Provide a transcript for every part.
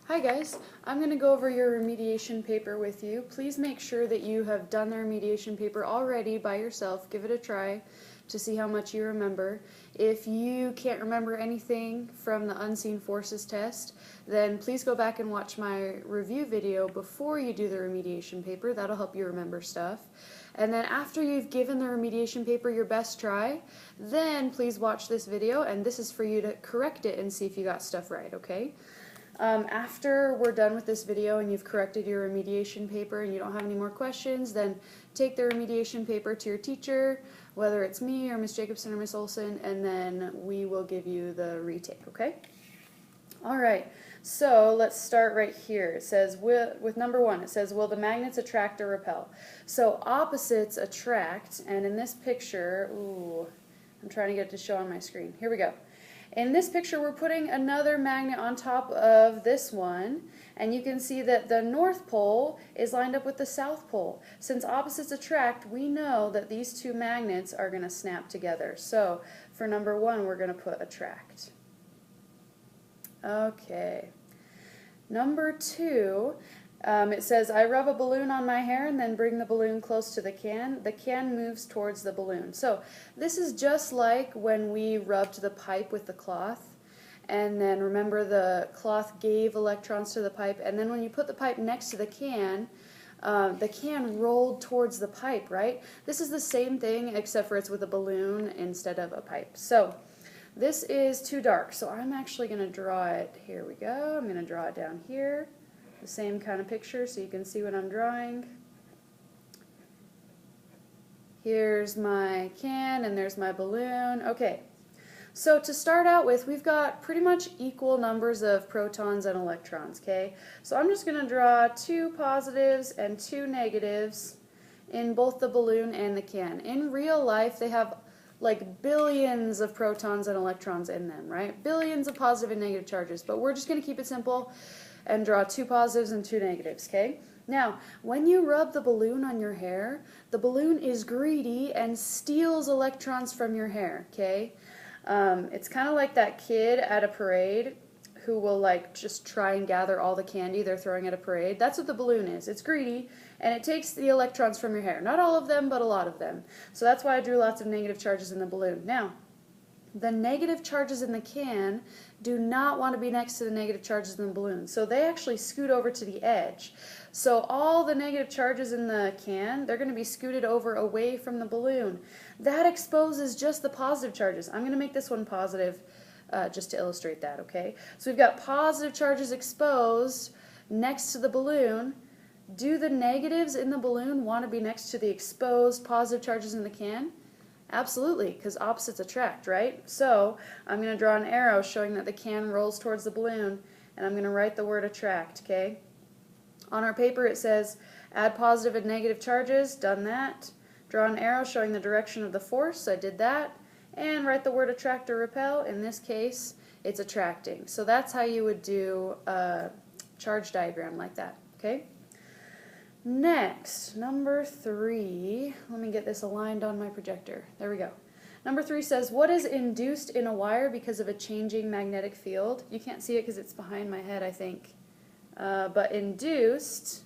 Hi guys, I'm going to go over your remediation paper with you. Please make sure that you have done the remediation paper already by yourself. Give it a try to see how much you remember. If you can't remember anything from the unseen forces test, then please go back and watch my review video before you do the remediation paper. That'll help you remember stuff. And then after you've given the remediation paper your best try, then please watch this video, and this is for you to correct it and see if you got stuff right, okay? After we're done with this video and you've corrected your remediation paper and you don't have any more questions, then take the remediation paper to your teacher, whether it's me or Miss Jacobson or Miss Olson, and then we will give you the retake, okay? Alright, so let's start right here. It says, with number 1, it says, will the magnets attract or repel? So opposites attract, and in this picture, I'm trying to get it to show on my screen. Here we go. In this picture, we're putting another magnet on top of this one, and you can see that the North Pole is lined up with the South Pole. Since opposites attract, we know that these two magnets are going to snap together. So for number 1, we're going to put attract. Okay. Number 2, it says, I rub a balloon on my hair and then bring the balloon close to the can. The can moves towards the balloon. So this is just like when we rubbed the pipe with the cloth. And then remember, the cloth gave electrons to the pipe. And then when you put the pipe next to the can rolled towards the pipe, right? This is the same thing except for it's with a balloon instead of a pipe. So this is too dark. So I'm actually going to draw it. Here we go. I'm going to draw it down here. The same kind of picture so you can see what I'm drawing. Here's my can and there's my balloon. Okay, so to start out with, we've got pretty much equal numbers of protons and electrons, okay? So I'm just going to draw 2 positives and 2 negatives in both the balloon and the can. In real life, they have like billions of protons and electrons in them, right? Billions of positive and negative charges, but we're just going to keep it simple and draw 2 positives and 2 negatives, okay? Now, when you rub the balloon on your hair, the balloon is greedy and steals electrons from your hair, okay? It's kind of like that kid at a parade who will like just try and gather all the candy they're throwing at a parade. That's what the balloon is. It's greedy, and it takes the electrons from your hair. Not all of them, but a lot of them. So that's why I drew lots of negative charges in the balloon. Now, the negative charges in the can do not want to be next to the negative charges in the balloon. So they actually scoot over to the edge. So all the negative charges in the can, they're going to be scooted over away from the balloon. That exposes just the positive charges. I'm going to make this one positive just to illustrate that, okay? So we've got positive charges exposed next to the balloon. Do the negatives in the balloon want to be next to the exposed positive charges in the can? Absolutely, because opposites attract, right? So I'm going to draw an arrow showing that the can rolls towards the balloon, and I'm going to write the word attract, okay? On our paper it says add positive and negative charges, done that. Draw an arrow showing the direction of the force, I did that. And write the word attract or repel. In this case, it's attracting. So that's how you would do a charge diagram like that, okay? Next, number 3, let me get this aligned on my projector. There we go. Number 3 says, what is induced in a wire because of a changing magnetic field? You can't see it because it's behind my head, I think. But induced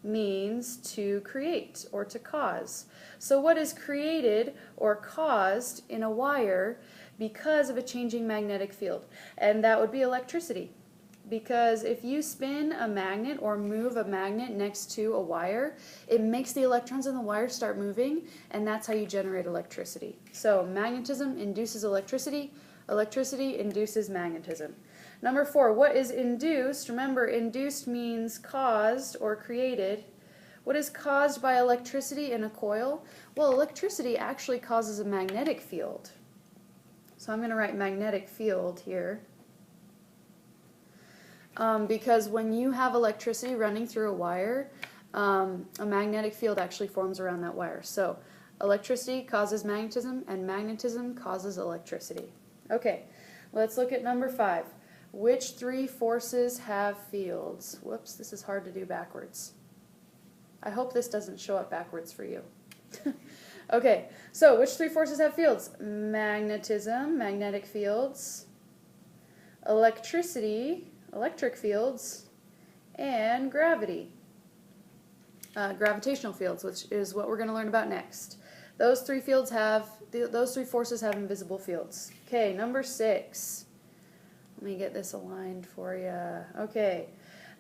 means to create or to cause. So what is created or caused in a wire because of a changing magnetic field? And that would be electricity. Because if you spin a magnet or move a magnet next to a wire, it makes the electrons in the wire start moving, and that's how you generate electricity. So magnetism induces electricity, electricity induces magnetism. Number 4, what is induced? Remember, induced means caused or created. What is caused by electricity in a coil? Well, electricity actually causes a magnetic field. So I'm going to write magnetic field here. Because when you have electricity running through a wire, a magnetic field actually forms around that wire. So electricity causes magnetism, and magnetism causes electricity. Okay, let's look at number 5. Which 3 forces have fields? Whoops, this is hard to do backwards. I hope this doesn't show up backwards for you. Okay, so which 3 forces have fields? Magnetism, magnetic fields. Electricity, electric fields, and gravity. Gravitational fields, which is what we're going to learn about next. Those three forces have invisible fields. Okay, number 6. Let me get this aligned for you. Okay,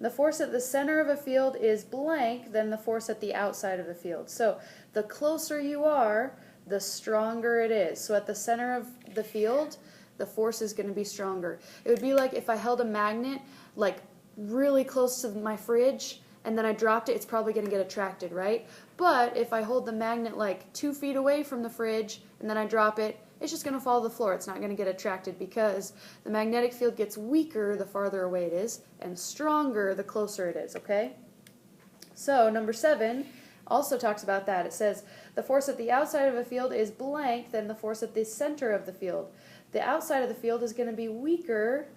the force at the center of a field is blank than the force at the outside of the field. So the closer you are, the stronger it is. So at the center of the field, the force is going to be stronger. It would be like if I held a magnet like really close to my fridge and then I dropped it, it's probably going to get attracted, right? But if I hold the magnet like 2 feet away from the fridge and then I drop it, it's just going to fall to the floor. It's not going to get attracted because the magnetic field gets weaker the farther away it is and stronger the closer it is, okay? So number 7 also talks about that. It says the force at the outside of a field is blank than the force at the center of the field. The outside of the field is going to be weaker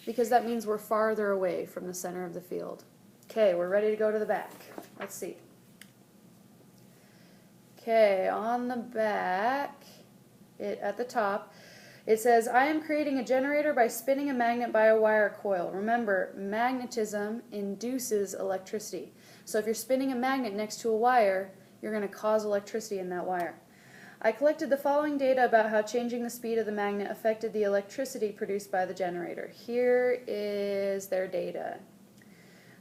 because that means we're farther away from the center of the field. Okay, we're ready to go to the back. Let's see. Okay, on the back, at the top, it says, I am creating a generator by spinning a magnet by a wire coil. Remember, magnetism induces electricity. So if you're spinning a magnet next to a wire, you're going to cause electricity in that wire. I collected the following data about how changing the speed of the magnet affected the electricity produced by the generator. Here is their data.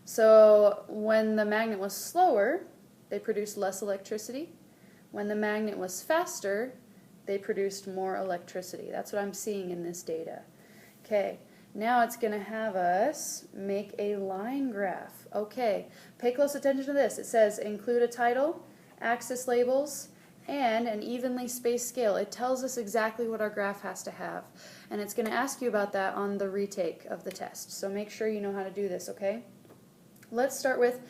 So when the magnet was slower, they produced less electricity. When the magnet was faster, they produced more electricity. That's what I'm seeing in this data. Okay, now it's going to have us make a line graph. Okay, pay close attention to this. It says include a title, axis labels, and an evenly spaced scale. It tells us exactly what our graph has to have. And it's going to ask you about that on the retake of the test. So make sure you know how to do this, okay? Let's start with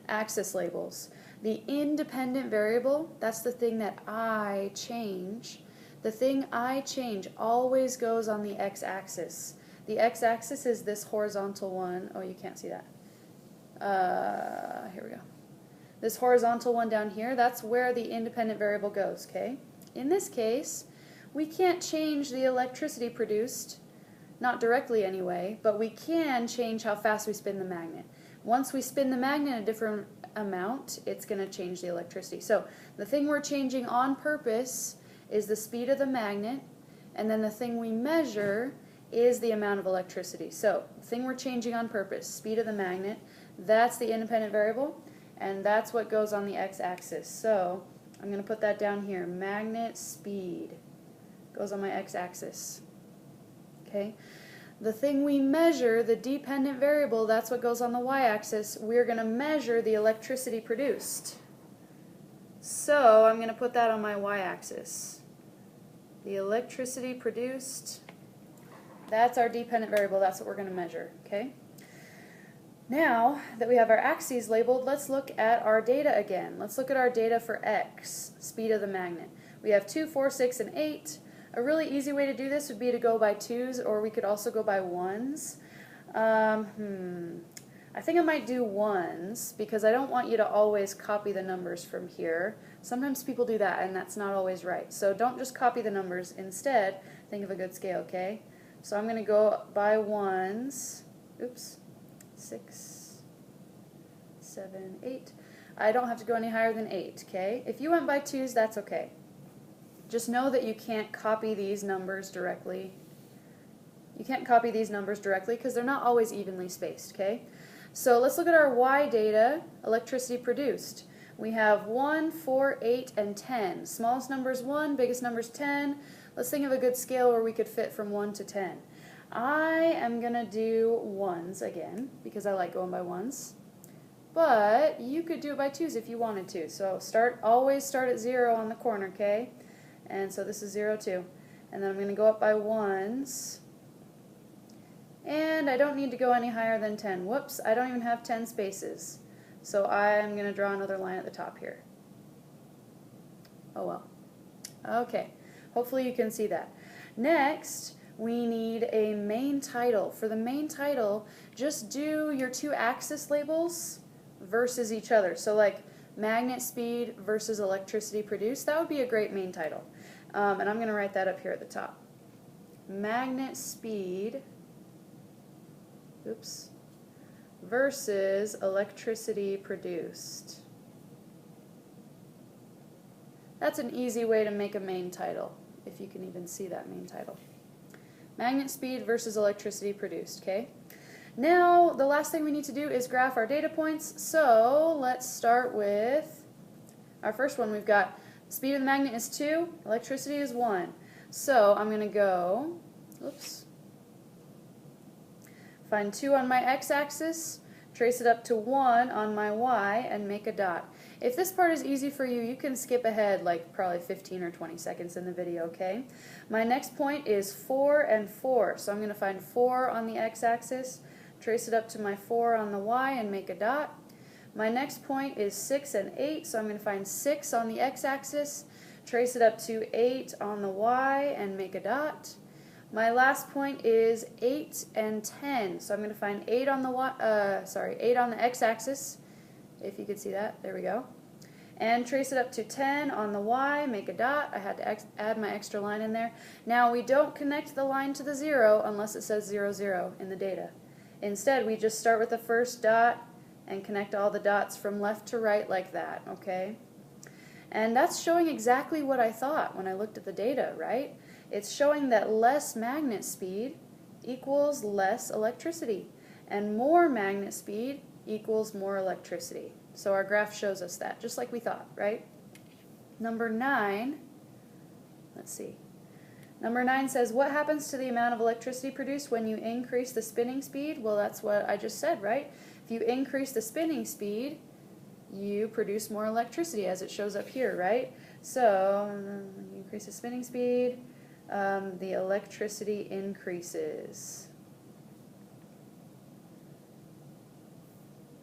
axis labels. The independent variable, that's the thing that I change. The thing I change always goes on the x-axis. The x-axis is this horizontal one. Oh, you can't see that. Here we go. This horizontal one down here, that's where the independent variable goes, okay? In this case, we can't change the electricity produced, not directly anyway, but we can change how fast we spin the magnet. Once we spin the magnet a different amount, it's going to change the electricity. So the thing we're changing on purpose is the speed of the magnet, and then the thing we measure is the amount of electricity. So the thing we're changing on purpose, speed of the magnet, that's the independent variable, and that's what goes on the x-axis. So I'm going to put that down here. Magnet speed goes on my x-axis. Okay. The thing we measure, the dependent variable, that's what goes on the y-axis. We're going to measure the electricity produced. So I'm going to put that on my y-axis. The electricity produced, that's our dependent variable. That's what we're going to measure. Okay. Now that we have our axes labeled, let's look at our data again. Let's look at our data for x, speed of the magnet. We have 2, 4, 6, and 8. A really easy way to do this would be to go by 2s, or we could also go by 1s. I think I might do 1s because I don't want you to always copy the numbers from here. Sometimes people do that, and that's not always right. So don't just copy the numbers. Instead, think of a good scale, okay? So I'm going to go by 1s. Oops. 6, 7, 8. I don't have to go any higher than 8, okay? If you went by 2s, that's okay. Just know that you can't copy these numbers directly. You can't copy these numbers directly because they're not always evenly spaced, okay? So let's look at our Y data, electricity produced. We have 1, 4, 8, and 10. Smallest number is 1, biggest number is 10. Let's think of a good scale where we could fit from 1 to 10. I am going to do 1s again because I like going by 1s. But you could do it by 2s if you wanted to. So always start at 0 on the corner, okay? And so this is 0, 2. And then I'm going to go up by 1s. And I don't need to go any higher than 10. Whoops, I don't even have 10 spaces. So I'm going to draw another line at the top here. Oh well. Okay, hopefully you can see that. Next, we need a main title. For the main title, just do your 2 axis labels versus each other. So like magnet speed versus electricity produced. That would be a great main title. And I'm going to write that up here at the top. Magnet speed, oops, versus electricity produced. That's an easy way to make a main title, if you can even see that main title. Magnet speed versus electricity produced, okay? Now, the last thing we need to do is graph our data points. So, let's start with our first one. We've got speed of the magnet is 2, electricity is 1. So, I'm going to go, find 2 on my x-axis, trace it up to 1 on my y, and make a dot. If this part is easy for you, you can skip ahead like probably 15 or 20 seconds in the video, okay? My next point is 4 and 4. So I'm going to find 4 on the x-axis, trace it up to my 4 on the y, and make a dot. My next point is 6 and 8. So I'm going to find 6 on the x-axis, trace it up to 8 on the y, and make a dot. My last point is 8 and 10. So I'm going to find 8 on the 8 on the x-axis. If you could see that, there we go. And trace it up to 10 on the y, make a dot. I had to add my extra line in there. Now we don't connect the line to the 0 unless it says 0, 0 in the data. Instead, we just start with the first dot and connect all the dots from left to right like that, okay? And that's showing exactly what I thought when I looked at the data, right? It's showing that less magnet speed equals less electricity, and more magnet speed equals more electricity. So our graph shows us that, just like we thought, right? Number 9, let's see. Number 9 says, what happens to the amount of electricity produced when you increase the spinning speed? Well, that's what I just said, right? If you increase the spinning speed, you produce more electricity, as it shows up here, right? So, when you increase the spinning speed, the electricity increases.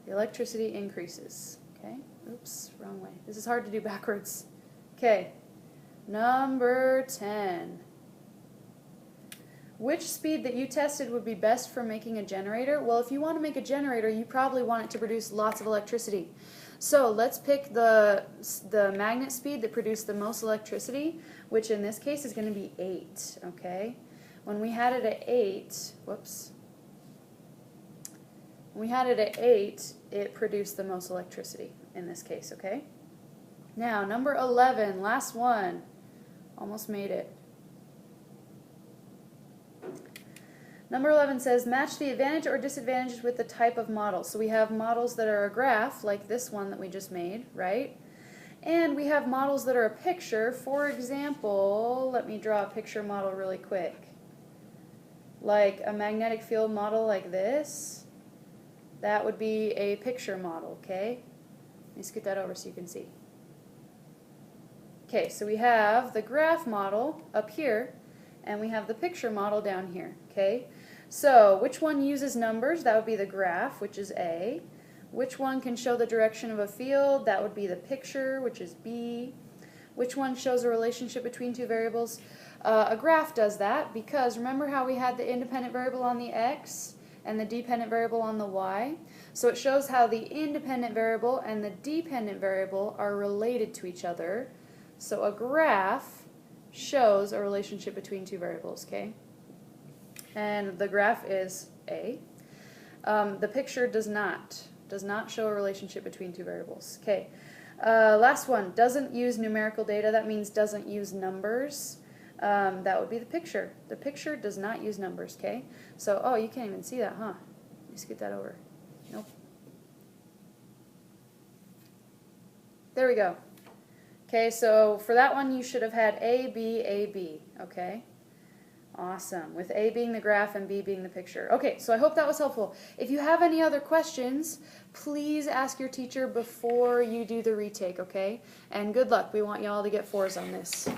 The electricity increases. Okay, oops, wrong way. This is hard to do backwards. Okay, number 10. Which speed that you tested would be best for making a generator? Well, if you want to make a generator, you probably want it to produce lots of electricity. So let's pick the magnet speed that produced the most electricity, which in this case is going to be 8. Okay, when we had it at 8, when we had it at 8, it produced the most electricity in this case, okay? Now, number 11, last one. Almost made it. Number 11 says, match the advantage or disadvantage with the type of model. So we have models that are a graph, like this one that we just made, right? And we have models that are a picture. For example, let me draw a picture model really quick. Like a magnetic field model like this. That would be a picture model, okay? Let me scoot that over so you can see. Okay, so we have the graph model up here, and we have the picture model down here, okay? So, which one uses numbers? That would be the graph, which is A. Which one can show the direction of a field? That would be the picture, which is B. Which one shows a relationship between two variables? A graph does that because remember how we had the independent variable on the x and the dependent variable on the y? So it shows how the independent variable and the dependent variable are related to each other. So a graph shows a relationship between two variables, okay? And the graph is A. The picture does not show a relationship between two variables. Okay. Last one, doesn't use numerical data. That means doesn't use numbers. That would be the picture. The picture does not use numbers, okay? So, oh, you can't even see that, huh? Let's get that over. Nope. There we go. Okay, so for that one, you should have had A, B, A, B, okay? Awesome, with A being the graph and B being the picture. Okay, so I hope that was helpful. If you have any other questions, please ask your teacher before you do the retake, okay? And good luck. We want you all to get 4s on this.